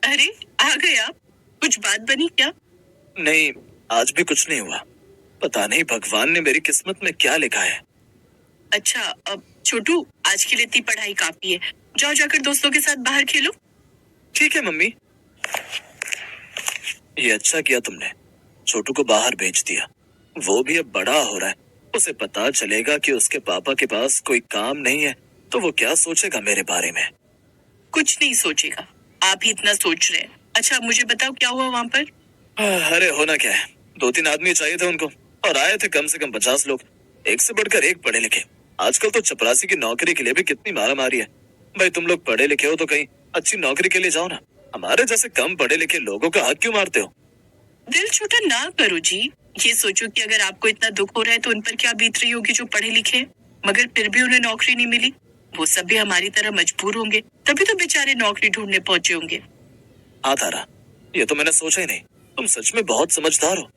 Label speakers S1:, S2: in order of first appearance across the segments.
S1: अरे, आ गए आप। कुछ बात बनी क्या?
S2: नहीं, आज भी कुछ नहीं हुआ। पता नहीं भगवान ने मेरी किस्मत में क्या लिखा है।
S1: अच्छा, अब छोटू, आज के लिए इतनी पढ़ाई काफी है। जाओ जाकर दोस्तों के साथ बाहर खेलो।
S2: ठीक है मम्मी। ये अच्छा किया तुमने, छोटू को बाहर भेज दिया। वो भी अब बड़ा हो रहा है, उसे पता चलेगा कि उसके पापा के पास कोई काम नहीं है तो वो क्या सोचेगा मेरे बारे में।
S1: कुछ नहीं सोचेगा, आप ही इतना सोच रहे हैं। अच्छा, मुझे बताओ क्या हुआ वहाँ पर?
S2: अरे होना क्या है, 2-3 आदमी चाहिए थे उनको और आए थे कम से कम 50 लोग, एक से बढ़कर एक पढ़े लिखे। आजकल तो चपरासी की नौकरी के लिए भी कितनी मारामारी है। भाई तुम लोग पढ़े लिखे हो तो कहीं अच्छी नौकरी के लिए जाओ ना, हमारे जैसे कम पढ़े लिखे लोगों का हक क्यों मारते हो?
S1: दिल छोटा ना करो जी। ये सोचो कि अगर आपको इतना दुख हो रहा है तो उन पर क्या बीत रही होगी जो पढ़े लिखे हैं, मगर फिर भी उन्हें नौकरी नहीं मिली। वो सब भी हमारी तरह मजबूर होंगे, तभी तो बेचारे नौकरी ढूंढने पहुंचे होंगे।
S2: हाँ तारा, ये तो मैंने सोचा ही नहीं। तुम सच में बहुत समझदार हो।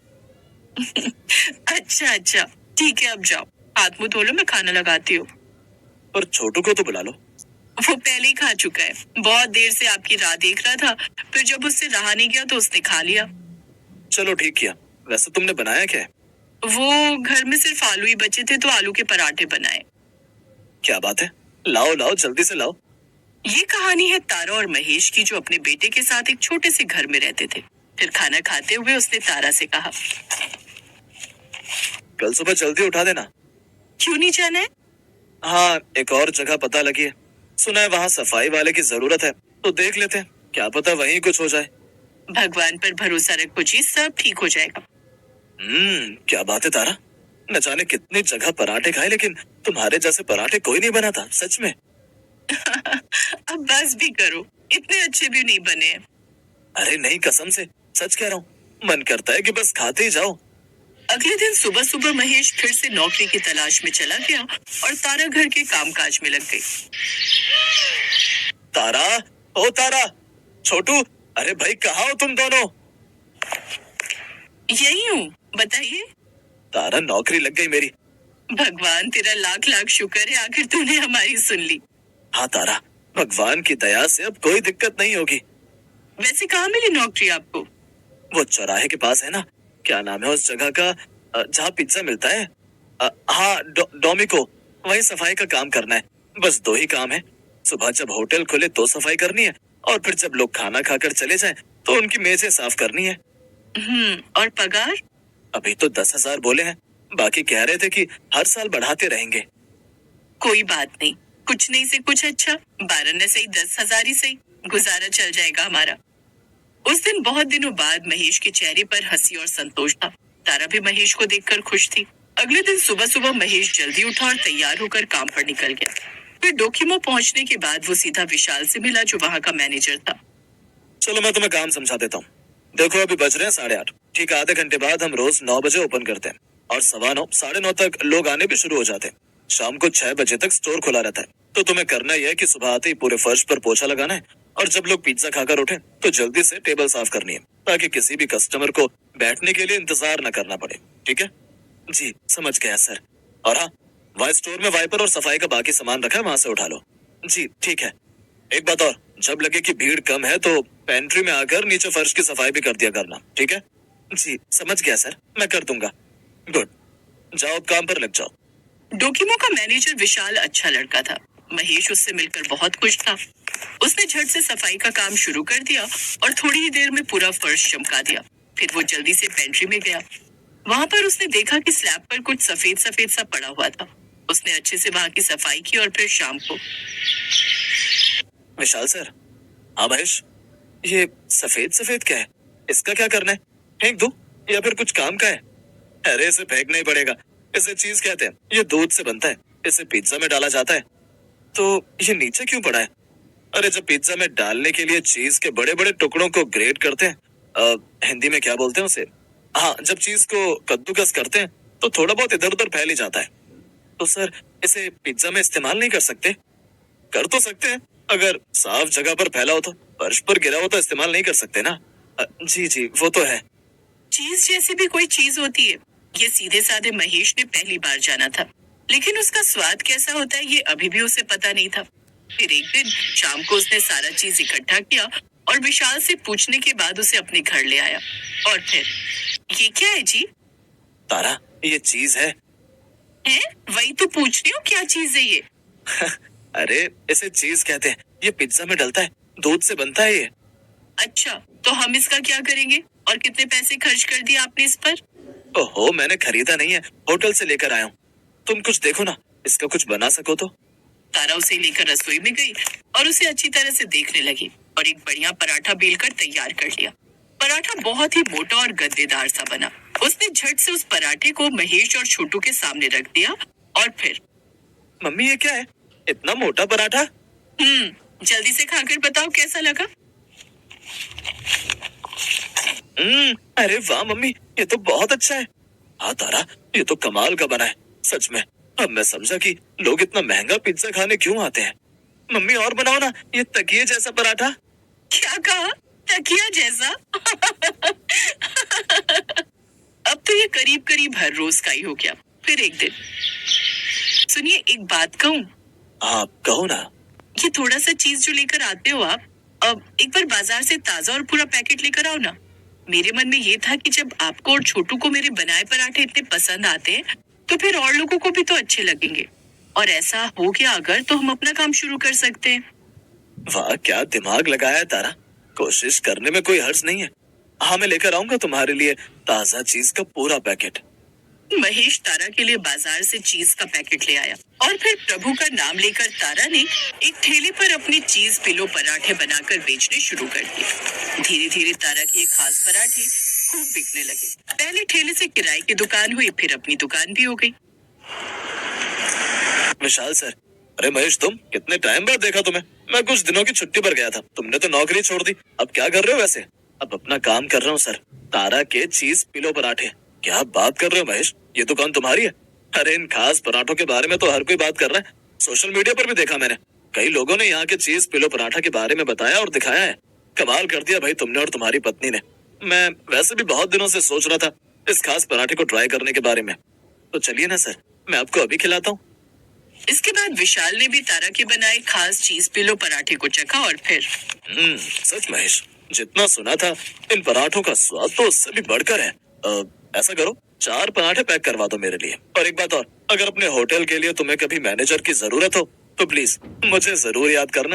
S1: अच्छा अच्छा, ठीक है, अब जाओ, हाथ मुंह धो लो, मैं खाना लगाती हूँ।
S2: पर छोटू को तो बुला लो।
S1: वो पहले ही खा चुका है, बहुत देर से आपकी राह देख रहा था, फिर जब उससे रहा नहीं गया तो उसने खा लिया।
S2: चलो ठीक किया। वैसे तुमने बनाया क्या है?
S1: वो घर में सिर्फ आलू ही बचे थे तो आलू के पराठे बनाए।
S2: क्या बात है, लाओ लाओ जल्दी से लाओ।
S1: ये कहानी है तारा और महेश की, जो अपने बेटे के साथ एक छोटे से घर में रहते थे। फिर खाना खाते हुए उसने तारा से कहा,
S2: कल सुबह जल्दी उठा देना।
S1: क्यों नहीं जाना है?
S2: हाँ, एक और जगह पता लगी है, सुना है वहाँ सफाई वाले की जरूरत है, तो देख लेते हैं, क्या पता वहीं कुछ हो जाए।
S1: भगवान पर भरोसा रखो जी, सब ठीक हो जाएगा।
S2: क्या बात है तारा, न जाने कितनी जगह पराठे खाए लेकिन तुम्हारे जैसे पराठे कोई नहीं बनाता, सच में।
S1: अब बस भी करो, इतने अच्छे भी नहीं बने हैं।
S2: अरे नहीं, कसम से सच कह रहा हूँ, मन करता है कि बस खाते ही जाओ।
S1: अगले दिन सुबह सुबह महेश फिर से नौकरी की तलाश में चला गया और तारा घर के कामकाज में लग गई।
S2: तारा, ओ तारा, छोटू, अरे भाई कहाँ हो तुम दोनों?
S1: यही हूँ, बताइए।
S2: तारा, नौकरी लग गई मेरी।
S1: भगवान तेरा लाख लाख शुक्र है, आखिर तूने हमारी सुन ली।
S2: हाँ तारा, भगवान की दया से अब कोई दिक्कत नहीं होगी।
S1: वैसे कहाँ मिली नौकरी आपको?
S2: वो चौराहे के पास है ना, क्या नाम है उस जगह का, जहाँ पिज्जा मिलता है। हाँ, डोमिको, वही सफाई का काम करना है। बस 2 ही काम है, सुबह जब होटल खुले तो सफाई करनी है और फिर जब लोग खाना खाकर चले जाएं तो उनकी मेजें साफ करनी है।
S1: और पगार?
S2: अभी तो 10,000 बोले हैं, बाकी कह रहे थे कि हर साल बढ़ाते रहेंगे।
S1: कोई बात नहीं, कुछ नहीं से कुछ अच्छा, 12 न सही 10,000 ही सही, गुजारा चल जाएगा हमारा। उस दिन बहुत दिनों बाद महेश के चेहरे पर हंसी और संतोष था। तारा भी महेश को देखकर खुश थी। अगले दिन सुबह सुबह महेश जल्दी उठा और तैयार होकर काम पर निकल गया। फिर डोकीमो पहुंचने के बाद वो सीधा विशाल से मिला, जो वहाँ का मैनेजर था।
S2: चलो मैं तुम्हें काम समझा देता हूँ। देखो अभी बज रहे हैं 8:30, ठीक आधे घंटे बाद हम रोज 9 बजे ओपन करते हैं और 9:15, 9:30 तक लोग आने भी शुरू हो जाते हैं। शाम को 6 बजे तक स्टोर खुला रहता है। तो तुम्हें करना यह है कि सुबह आते ही पूरे फर्श पर पोछा लगाना है और जब लोग पिज्जा खाकर उठे तो जल्दी से टेबल साफ करनी है, ताकि किसी भी कस्टमर को बैठने के लिए इंतजार न करना पड़े। ठीक है? जी समझ गया सर। और हाँ, वहाँ स्टोर में वाइपर और सफाई का बाकी सामान रखा है, वहां से उठा लो। जी ठीक है। एक बात और, जब लगे कि भीड़ कम है तो पेंट्री में आकर नीचे फर्श की सफाई भी कर दिया करना। ठीक है? जी समझ गया सर, मैं कर दूंगा। गुड, जाओ अब काम पर लग जाओ।
S1: डोकीमो का मैनेजर विशाल अच्छा लड़का था। महेश उससे मिलकर बहुत खुश था। उसने झट से सफाई का काम शुरू कर दिया और थोड़ी ही देर में पूरा फर्श चमका दिया। फिर वो जल्दी से पेंट्री में गया। वहां पर उसने देखा कि स्लैब पर कुछ सफेद सफेद सा पड़ा हुआ था। उसने अच्छे से वहां की सफाई की और फिर शाम को,
S2: विशाल सर। हाँ महेश, ये सफेद सफेद क्या है? इसका क्या करना है? फेंक दूं या फिर कुछ काम का है? अरे इसे फेंकना ही पड़ेगा, इसे चीज कहते हैं, ये दूध से बनता है, इसे पिज्जा में डाला जाता है। तो ये नीचे क्यों पड़ा है? अरे जब पिज्जा में डालने के लिए चीज के बड़े बड़े टुकड़ों को ग्रेट करते हैं, हिंदी में क्या बोलते हैं उसे, हाँ, जब चीज को कद्दूकस करते हैं तो थोड़ा बहुत इधर उधर फैल ही जाता है। तो सर इसे पिज्जा में इस्तेमाल नहीं कर सकते? कर तो सकते हैं, अगर साफ जगह पर फैला हो तो। फर्श पर गिरा हो तो इस्तेमाल नहीं कर सकते ना। जी जी वो तो है।
S1: चीज जैसी भी कोई चीज होती है, ये सीधे साधे महेश ने पहली बार जाना था। लेकिन उसका स्वाद कैसा होता है ये अभी भी उसे पता नहीं था। फिर एक दिन शाम को उसने सारा चीज इकट्ठा किया और विशाल से पूछने के बाद उसे अपने घर ले आया। और फिर, ये क्या है जी?
S2: तारा, ये चीज है।
S1: हैं? वही तो पूछ रही हूँ, क्या चीज है ये?
S2: अरे, इसे चीज कहते हैं। ये पिज्जा में डलता है, दूध से बनता है ये।
S1: अच्छा, तो हम इसका क्या करेंगे? और कितने पैसे खर्च कर दिए आपने इस पर?
S2: ओहो, मैंने खरीदा नहीं है, होटल से लेकर आया हूँ। तुम कुछ देखो ना, इसका कुछ बना सको तो।
S1: तारा उसे लेकर रसोई में गई और उसे अच्छी तरह से देखने लगी और एक बढ़िया पराठा बेलकर तैयार कर लिया। पराठा बहुत ही मोटा और गद्देदार सा बना। उसने झट से उस पराठे को महेश और छोटू के सामने रख दिया और फिर,
S2: मम्मी, ये क्या है? इतना मोटा पराठा?
S1: जल्दी से खाकर बताओ कैसा लगा?
S2: अरे वाह मम्मी, ये तो बहुत अच्छा है। हाँ तारा, ये तो कमाल का बना है, सच में। अब मैं समझा कि लोग इतना महंगा पिज्जा खाने क्यों आते हैं। मम्मी, और बनाओ ना ये तकिए जैसा पराठा।
S1: क्या कहा? तकिया जैसा? अब तो ये करीब करीब हर रोज का ही हो गया। फिर एक दिन, सुनिए, एक बात कहूँ?
S2: आप कहो ना।
S1: ये थोड़ा सा चीज जो लेकर आते हो आप, अब एक बार बाजार से ताजा और पूरा पैकेट लेकर आओ ना। मेरे मन में ये था कि जब आपको और छोटू को मेरे बनाए पराठे इतने पसंद आते हैं, तो फिर और लोगों को भी तो अच्छे लगेंगे। और ऐसा हो गया अगर, तो हम अपना काम शुरू कर सकते हैं।
S2: वाह, क्या दिमाग लगाया है तारा। कोशिश करने में कोई हर्ज नहीं है। हाँ, मैं लेकर आऊंगा तुम्हारे लिए ताजा चीज का पूरा पैकेट।
S1: महेश तारा के लिए बाजार से चीज का पैकेट ले आया और फिर प्रभु का नाम लेकर तारा ने एक ठेले पर अपने चीज पिलो पराठे बनाकर बेचने शुरू कर दिए। धीरे धीरे तारा के खास पराठे खूब बिकने लगे। पहले ठेले से किराए की दुकान हुई, फिर अपनी दुकान भी हो गई।
S2: विशाल सर, अरे महेश, तुम कितने टाइम बाद देखा तुम्हें। मैं कुछ दिनों की छुट्टी पर गया था, तुमने तो नौकरी छोड़ दी। अब क्या कर रहे हो वैसे? अब अपना काम कर रहा हूँ सर, तारा के चीज पिलो पराठे। क्या बात कर रहे हो महेश, ये दुकान तुम्हारी है? अरे, इन खास पराठों के बारे में तो हर कोई बात कर रहा है। सोशल मीडिया पर भी देखा मैंने, कई लोगों ने यहाँ के चीज पिलो पराठा के बारे में बताया और दिखाया है। कमाल कर दिया भाई तुमने और तुम्हारी पत्नी ने। मैं वैसे भी बहुत दिनों से सोच रहा था इस खास पराठे को ट्राई करने के बारे में। तो चलिए ना सर, मैं आपको अभी खिलाता हूँ।
S1: इसके बाद विशाल ने भी तारा के बनाए खास चीज पिलो पराठे को चखा और फिर,
S2: सच महेश, जितना सुना था इन पराठों का स्वाद तो उससे भी बढ़कर है। ऐसा करो, 4 पराठे पैक करवा दो मेरे लिए। और एक बात और, अगर अपने होटल के लिए तुम्हें कभी मैनेजर की जरूरत हो तो प्लीज मुझे जरूर याद करना।